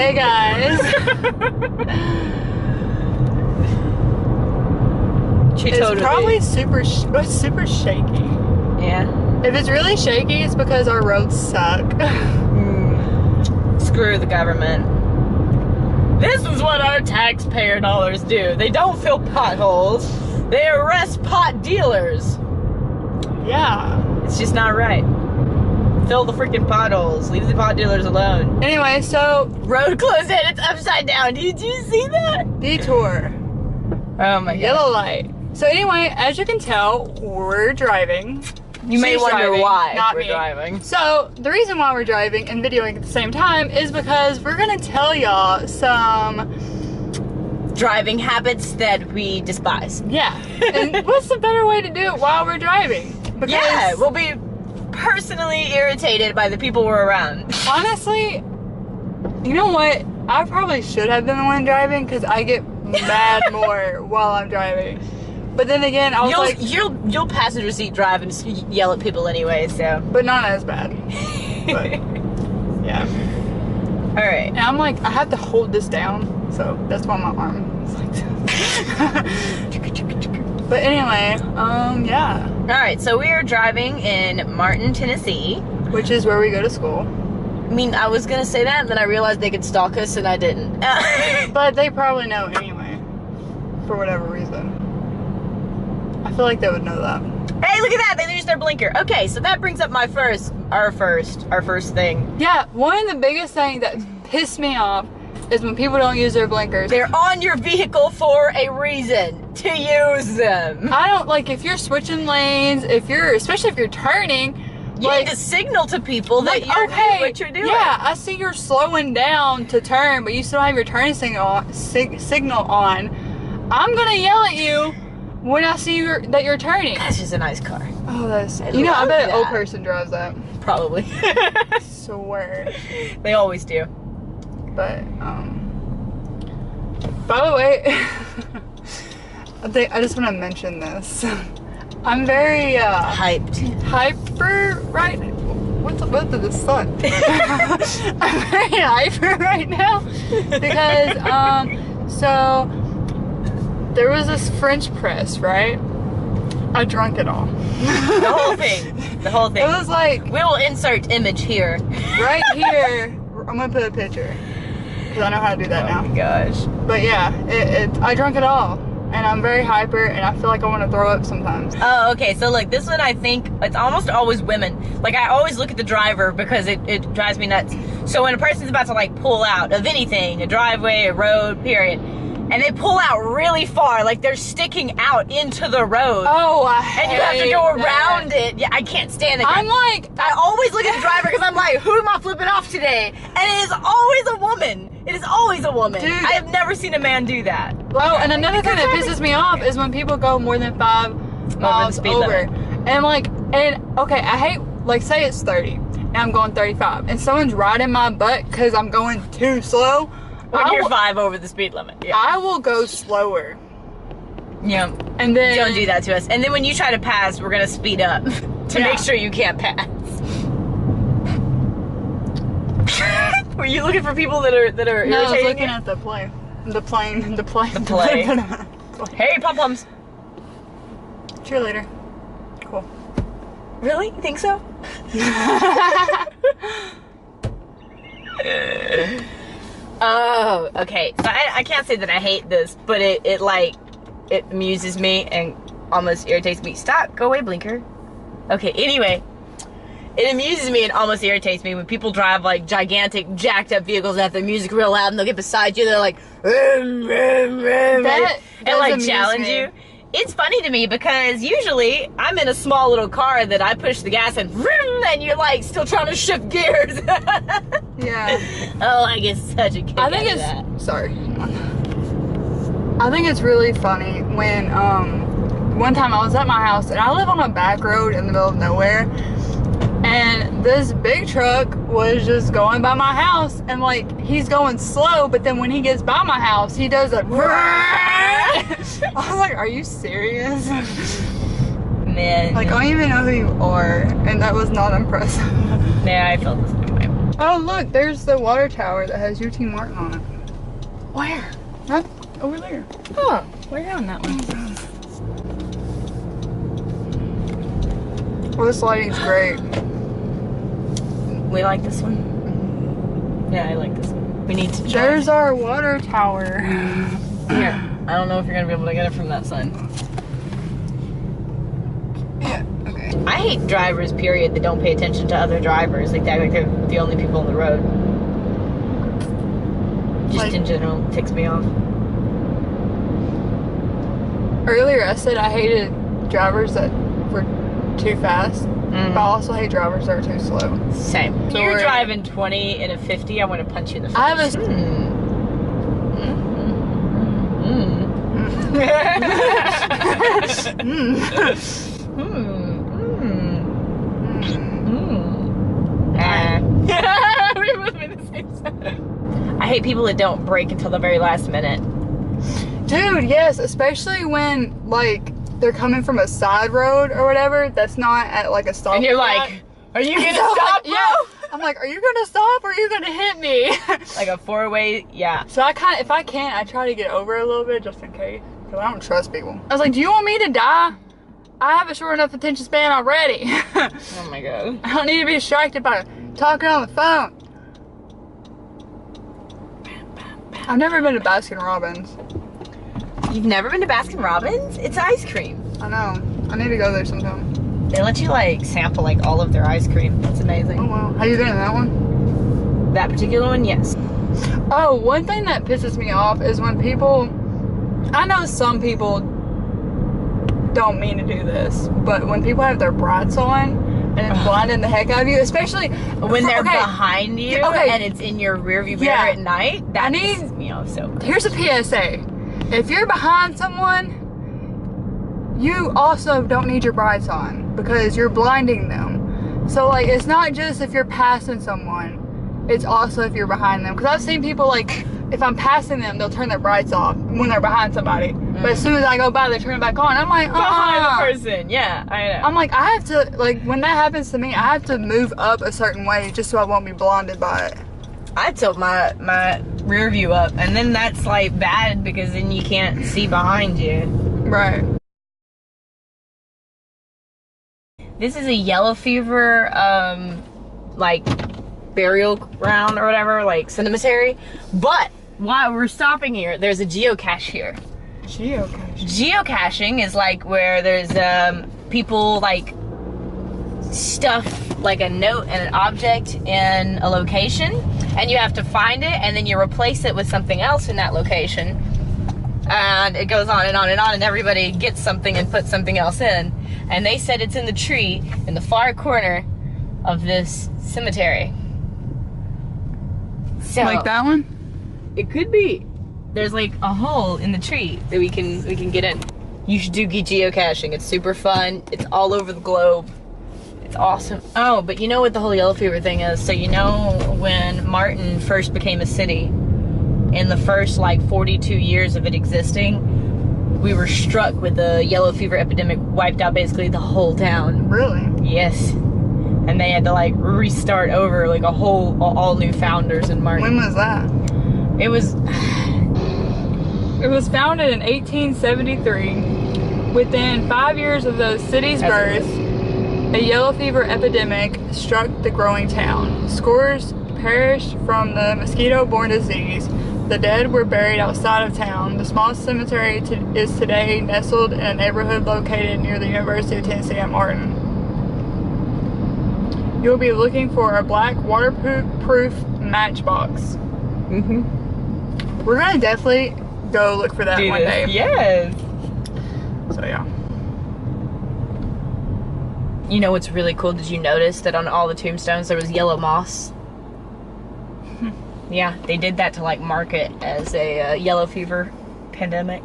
Hey guys. It's probably super shaky. Yeah. If it's really shaky, it's because our roads suck. Screw the government. This is what our taxpayer dollars do. They don't fill potholes. They arrest pot dealers. Yeah. It's just not right. Fill the freaking potholes. Leave the pot dealers alone. Anyway, so road closed and it's upside down. Did you see that? Detour. Oh my god. Yellow light. So anyway, as you can tell, we're driving. You may wonder driving, why not we're me. driving. So the reason why we're driving and videoing at the same time is because we're gonna tell y'all some driving habits that we despise. Yeah. And what's the better way to do it while we're driving? Because yeah, we'll be personally irritated by the people we're around. Honestly, you know what? I probably should have been the one driving because I get mad more while I'm driving. But then again, I was you'll passenger seat drive and just yell at people anyway, so. But not as bad. But, yeah. All right. And I'm like, I have to hold this down, so that's why my arm is like this. But anyway, yeah. All right, so we are driving in Martin, Tennessee. Which is where we go to school. I mean, I was gonna say that, and then I realized they could stalk us, and I didn't. But they probably know anyway, for whatever reason. I feel like they would know that. Hey, look at that! They used their blinker. Okay, so that brings up our first thing. Yeah, one of the biggest things that pissed me off is when people don't use their blinkers. They're on your vehicle for a reason, to use them. I don't, like, if you're switching lanes, especially if you're turning, you need to signal to people that you're doing what you're doing. Yeah, I see you're slowing down to turn, but you still have your turning signal on. I'm gonna yell at you when I see that you're turning. That's just a nice car. Oh, that's... I bet an old person drives that. Probably. I swear. They always do. But, by the way, I just want to mention this. I'm very, hyper right now. What did the sun? I'm very hyper right now because, so, there was this French press, right? I drunk it all. The whole thing. The whole thing. It was like... We will insert image here. Right here. I'm going to put a picture. Because I know how to do that now. Oh my gosh. But yeah, I drank it all. And I'm very hyper and I feel like I want to throw up sometimes. Oh, okay. So look, this one I think, it's almost always women. Like I always look at the driver because it drives me nuts. So when a person's about to like pull out of anything, a driveway, a road, period, and they pull out really far, like they're sticking out into the road. Oh, I hate and you have to go around it. Yeah, I can't stand it. I always look at the driver because I'm like, who am I flipping off today? And it is always a woman. It is always a woman. Dude. I have never seen a man do that. Oh, and another thing that pisses me off is when people go more than 5 miles over. And okay, I hate, like say it's 30 and I'm going 35 and someone's riding my butt because I'm going too slow. When you're 5 over the speed limit. Yeah. I will go slower. Yeah. And then... Don't do that to us. And then when you try to pass, we're going to speed up to make sure you can't pass. Were you looking for people that are irritating? No, I was looking at the plane. The plane. Hey, pom-poms. Cheerleader. Cool. Really? You think so? Oh, okay. So I can't say that I hate this, but it amuses me and almost irritates me. Stop. Go away, blinker. Okay, anyway. It amuses me and almost irritates me when people drive like gigantic, jacked up vehicles and have their music real loud and they'll get beside you. They're like, and like challenge you. It's funny to me because usually I'm in a small little car that I push the gas and you're like still trying to shift gears. Yeah. Oh, I get such a kick out of that. Sorry. I think it's really funny when one time I was at my house and I live on a back road in the middle of nowhere. And this big truck was just going by my house and like he's going slow, but then when he gets by my house he does a I was like, are you serious? Man. Like I don't even know who you are, and that was not impressive. Yeah, I felt the same way. Oh, look, there's the water tower that has UT Martin on it. Where? Right over there. Oh, we're on that one. Well, this lighting's great. We like this one. Yeah, I like this one. We need to try. There's our water tower. Here. I don't know if you're gonna be able to get it from that side. Yeah, okay. I hate drivers, period, that don't pay attention to other drivers. Like, they act like they're the only people on the road. Just Like, in general, it ticks me off. earlier I said I hated drivers that were too fast. But I also hate drivers that are too slow. Same. If So you're we're- driving 20 in a 50, I want to punch you in the face. I have a... We both made the same sound. I hate people that don't brake until the very last minute. Dude, yes, especially when, like, they're coming from a side road or whatever that's not at, like, a stop. And you're like, are you gonna stop, bro? Yeah. I'm like, are you gonna stop or are you gonna hit me? Like a four-way, yeah. So I kind of, if I can, I try to get over a little bit just in case. Because I don't trust people. I was like, do you want me to die? I have a short enough attention span already. Oh my god. I don't need to be distracted by talking on the phone. I've never been to Baskin Robbins. You've never been to Baskin Robbins? It's ice cream. I know. I need to go there sometime. They let you like sample like all of their ice cream. That's amazing. Oh wow. Have you been to that one? That particular one, yes. Oh, one thing that pisses me off is when people, I know some people don't mean to do this, but when people have their brights on and it's blinding the heck out of you, especially When they're behind you Okay. and it's in your rearview mirror Yeah. at night, that I need- pisses me off so much. Here's a PSA. If you're behind someone, you also don't need your brights on because you're blinding them. So like, it's not just if you're passing someone, it's also if you're behind them. Because I've seen people like, if I'm passing them, they'll turn their brights off when they're behind somebody. But as soon as I go by, they turn it back on. I'm like, Behind the person, yeah, I know. I'm like, I have to, like, when that happens to me, I have to move up a certain way just so I won't be blinded by it. I tilt my rear view up, and then that's like bad because then you can't see behind you. Right. This is a yellow fever, like burial ground or whatever, like cemetery. But while we're stopping here, there's a geocache here. Geocaching. Geocaching is like where there's people like stuff like a note and an object in a location, and you have to find it, and then you replace it with something else in that location, and it goes on and on and on, and everybody gets something and puts something else in. And they said it's in the tree in the far corner of this cemetery. So Like that one? it could be. There's like a hole in the tree that we can get in. You should do geocaching. It's super fun. It's all over the globe. It's awesome. Oh, but you know what the whole yellow fever thing is? So you know when Martin first became a city, in the first like 42 years of it existing, we were struck with the yellow fever epidemic, wiped out basically the whole town. Really? Yes. And they had to like restart over, like all new founders in Martin. When was that? It was It was founded in 1873. Within 5 years of the city's birth, a yellow fever epidemic struck the growing town. Scores perished from the mosquito-borne disease. The dead were buried outside of town. The small cemetery is today nestled in a neighborhood located near the University of Tennessee at Martin. You'll be looking for a black waterproof matchbox. We're gonna definitely go look for that do one this. day. Yes. So yeah. You know what's really cool? Did you notice that on all the tombstones there was yellow moss? Yeah, they did that to like mark it as a yellow fever pandemic.